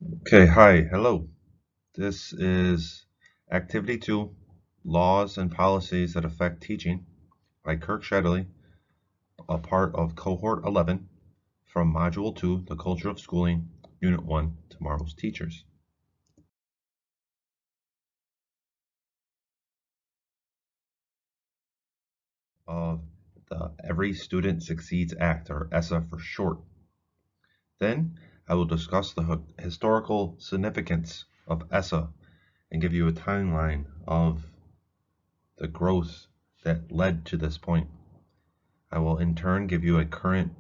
Okay, hi, hello. This is Activity 2, Laws and Policies That Affect Teaching by Kirk Schattilly, a part of Cohort 11 from Module 2, The Culture of Schooling, Unit 1, Tomorrow's Teachers. Of the Every Student Succeeds Act, or ESSA for short. Then I will discuss the historical significance of ESSA and give you a timeline of the growth that led to this point. I will in turn give you a current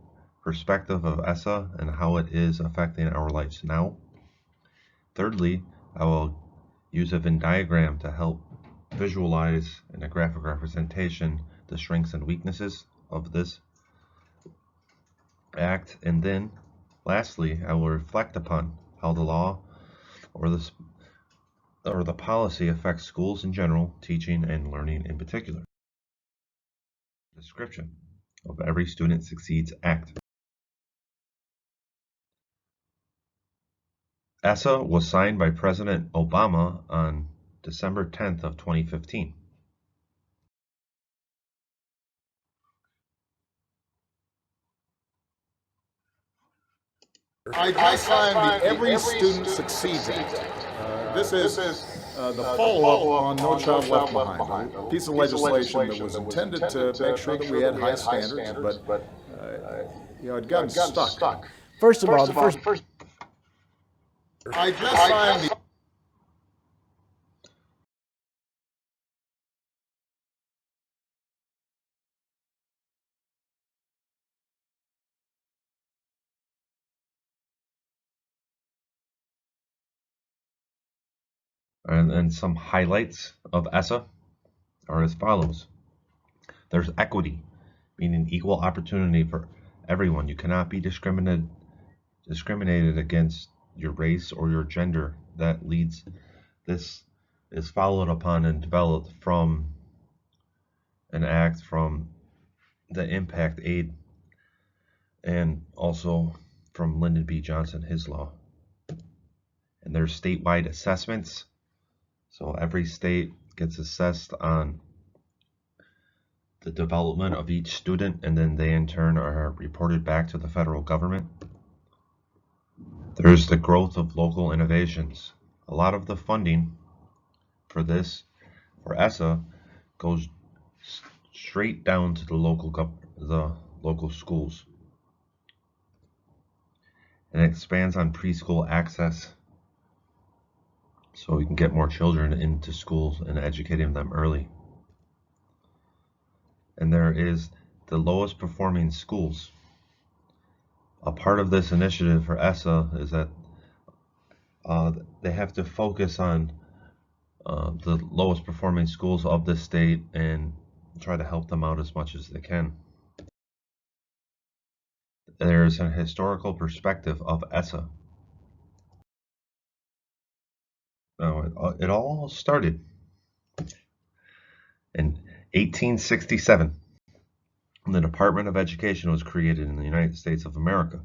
perspective of ESSA and how it is affecting our lives now. Thirdly, I will use a Venn diagram to help visualize in a graphic representation the strengths and weaknesses of this act. And then, lastly, I will reflect upon how the law or the policy affects schools in general, teaching and learning in particular. Description of Every Student Succeeds Act. ESSA was signed by President Obama on December 10th of 2015. I just signed the Every Student Succeeds Act. This is the follow-up on No Child Left Behind, a piece of legislation that was intended to make sure that we had high standards, but it had gotten stuck. First of all, the first I just signed the And some highlights of ESSA are as follows. There's equity, meaning equal opportunity for everyone. You cannot be discriminated against your race or your gender. This is followed upon and developed from an act from the Impact Aid and also from Lyndon B. Johnson, his law. And there's statewide assessments. So every state gets assessed on the development of each student, and then they in turn are reported back to the federal government. There's the growth of local innovations. A lot of the funding for ESSA, goes straight down to the local schools. And it expands on preschool access so we can get more children into schools and educating them early. And there is the lowest performing schools. A part of this initiative for ESSA is that they have to focus on the lowest performing schools of the state and try to help them out as much as they can. There is a historical perspective of ESSA. Now, it all started in 1867. The Department of Education was created in the United States of America.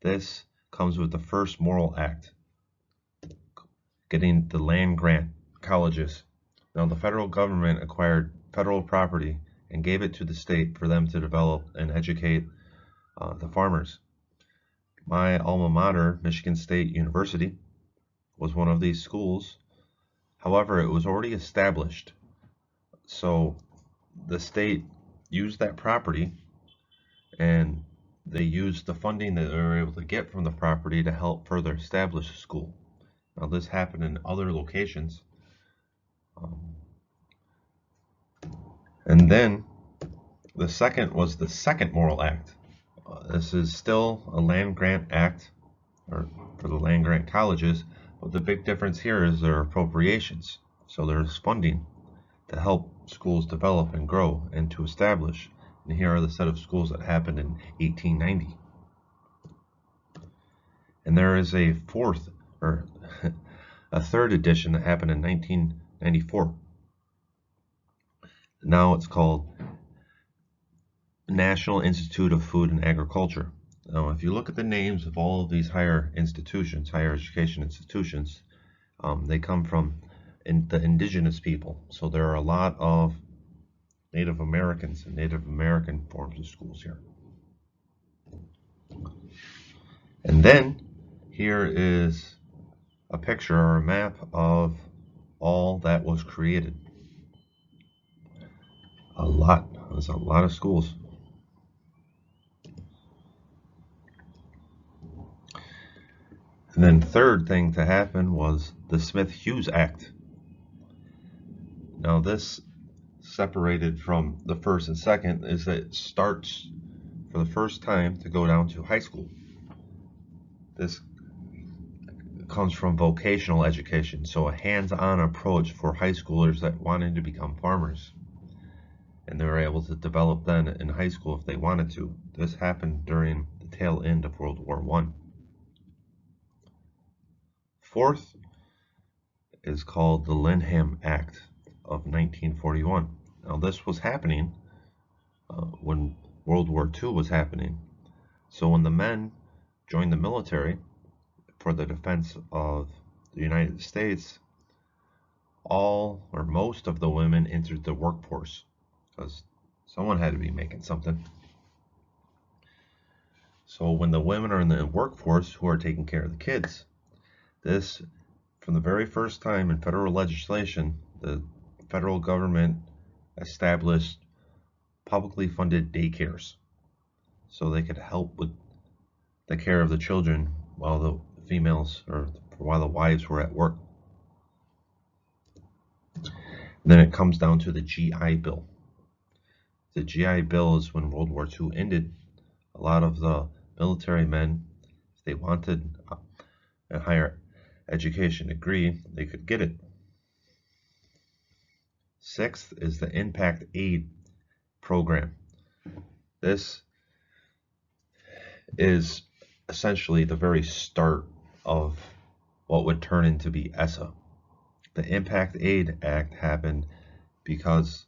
This comes with the first Morrill Act, getting the land grant colleges. Now, the federal government acquired federal property and gave it to the state for them to develop and educate the farmers. My alma mater, Michigan State University, was one of these schools. However, it was already established. So the state used that property and they used the funding that they were able to get from the property to help further establish the school. Now, this happened in other locations. And then the second was the second Morrill Act. This is still a land grant act or for the land grant colleges, but the big difference here is there are appropriations. So there's funding to help schools develop and grow and to establish. And here are the set of schools that happened in 1890. And there is a third edition that happened in 1994. Now it's called National Institute of Food and Agriculture. Now, if you look at the names of all of these higher institutions, higher education institutions, they come from the indigenous people. So there are a lot of Native Americans and Native American forms of schools here. And then here is a picture or a map of all that was created. There's a lot of schools. And then third thing to happen was the Smith-Hughes Act. Now this, separated from the first and second, is that it starts for the first time to go down to high school. This comes from vocational education, so a hands-on approach for high schoolers that wanted to become farmers. And they were able to develop then in high school if they wanted to. This happened during the tail end of World War I. Fourth is called the Linham Act of 1941. Now this was happening when World War II was happening. So when the men joined the military for the defense of the United States, all or most of the women entered the workforce because someone had to be making something. So when the women are in the workforce, who are taking care of the kids? This, from the very first time in federal legislation, the federal government established publicly funded daycares so they could help with the care of the children while the females or while the wives were at work. Then it comes down to the GI Bill. The GI Bill is when World War II ended. A lot of the military men, if they wanted a higher education degree, they could get it. Sixth is the Impact Aid program. This is essentially the very start of what would turn into be ESSA. The Impact Aid Act happened because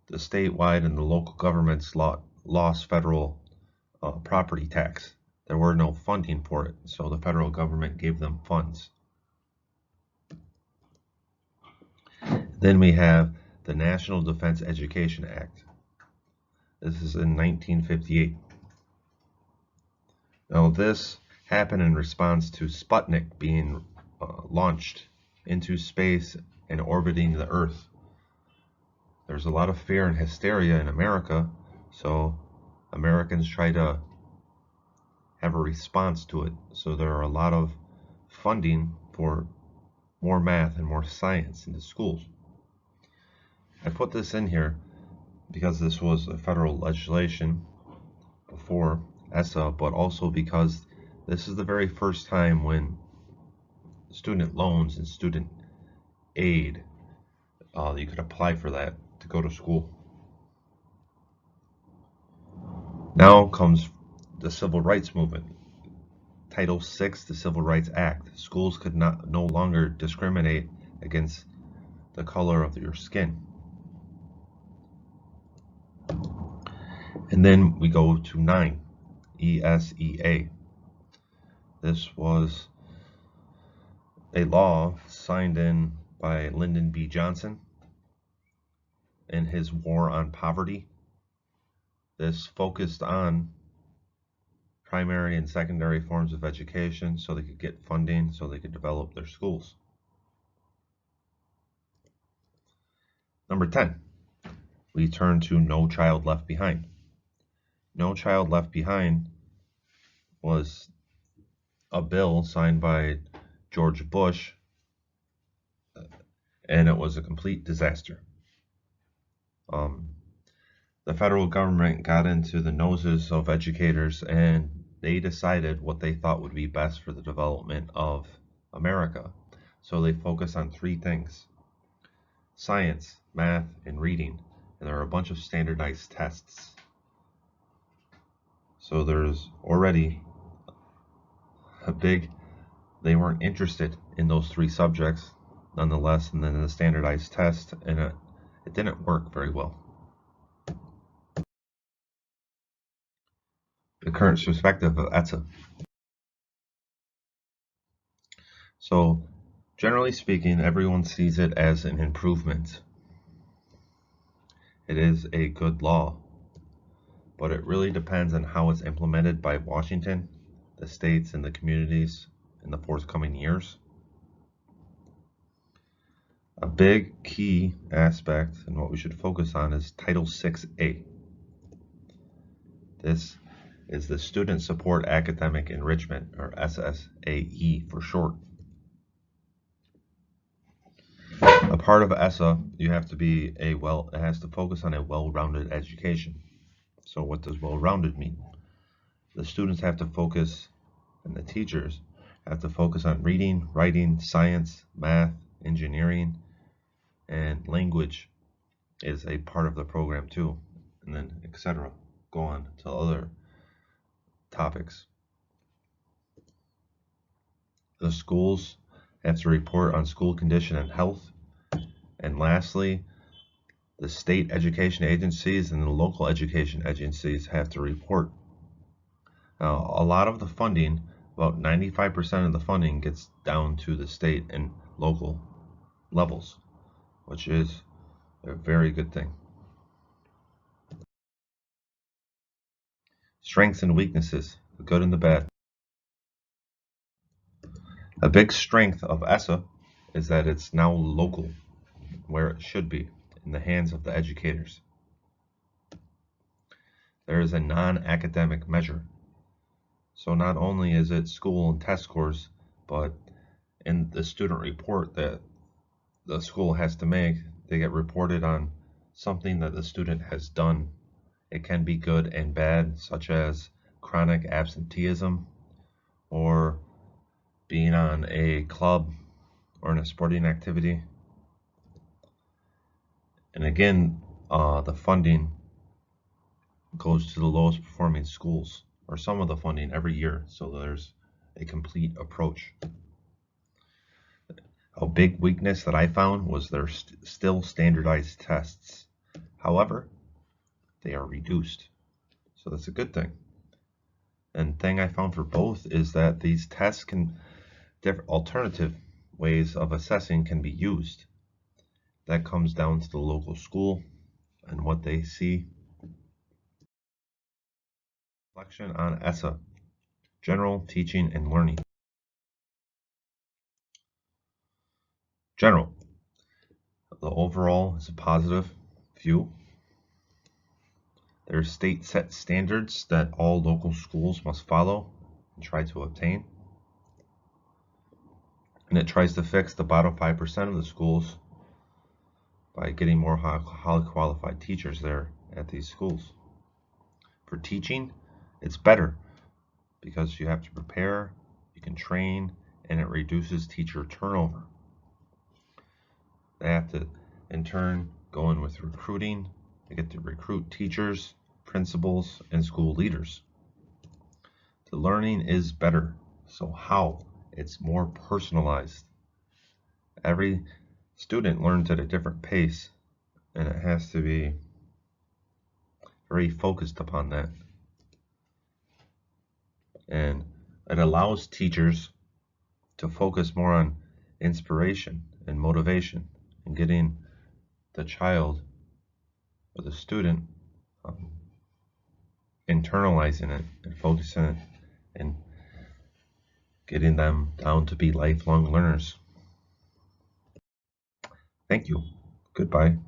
the statewide and the local governments lost federal property tax. There were no funding for it, so the federal government gave them funds. Then we have the National Defense Education Act. This is in 1958. Now this happened in response to Sputnik being launched into space and orbiting the Earth. There's a lot of fear and hysteria in America, so Americans try to have a response to it. So there are a lot of funding for more math and more science in the schools. I put this in here because this was a federal legislation before ESSA, but also because this is the very first time when student loans and student aid, you could apply for that to go to school. Now comes the Civil Rights Movement. Title VI, the Civil Rights Act. Schools could no longer discriminate against the color of your skin. And then we go to 9, ESSA. This was a law signed in by Lyndon B. Johnson in his War on Poverty. This focused on primary and secondary forms of education so they could get funding, so they could develop their schools. Number 10, we turn to No Child Left Behind. No Child Left Behind was a bill signed by George Bush, and it was a complete disaster. The federal government got into the noses of educators, and they decided what they thought would be best for the development of America. So they focused on 3 things: science, math, and reading. And there are a bunch of standardized tests. So there's already they weren't interested in those 3 subjects nonetheless, and then the standardized test, and it didn't work very well. current perspective of ESSA. So, generally speaking, everyone sees it as an improvement. It is a good law, but it really depends on how it's implemented by Washington, the states, and the communities in the forthcoming years. A big key aspect and what we should focus on is Title 6A. This is the Student Support Academic Enrichment, or SSAE for short. A part of ESSA, you have to be it has to focus on a well-rounded education. So what does well-rounded mean? The students have to focus, and the teachers have to focus on reading, writing, science, math, engineering, and language is a part of the program too, and then etc. Go on to other topics. The schools have to report on school condition and health. And lastly, the state education agencies and the local education agencies have to report. Now, a lot of the funding, about 95% of the funding, gets down to the state and local levels, which is a very good thing. Strengths and weaknesses, the good and the bad. A big strength of ESSA is that it's now local, where it should be, in the hands of the educators. There is a non-academic measure. So not only is it school and test scores, but in the student report that the school has to make, they get reported on something that the student has done. It can be good and bad, such as chronic absenteeism or being on a club or in a sporting activity. And again, the funding goes to the lowest performing schools, or some of the funding every year, so there's a complete approach. A big weakness that I found was there's still standardized tests. However, they are reduced, so that's a good thing. And thing I found for both is that these tests can, alternative ways of assessing can be used. That comes down to the local school and what they see. Reflection on ESSA, general teaching and learning. General, the overall is a positive view. There are state set standards that all local schools must follow and try to obtain. And it tries to fix the bottom 5% of the schools by getting more highly qualified teachers there at these schools. For teaching, it's better because you have to prepare, you can train, and it reduces teacher turnover. They have to, in turn, go in with recruiting. They get to recruit teachers, principals, and school leaders. The learning is better. So how? It's more personalized. Every student learns at a different pace, and it has to be very focused upon that. And it allows teachers to focus more on inspiration and motivation and getting the child or the student internalizing it and focusing it and getting them down to be lifelong learners. Thank you. Goodbye.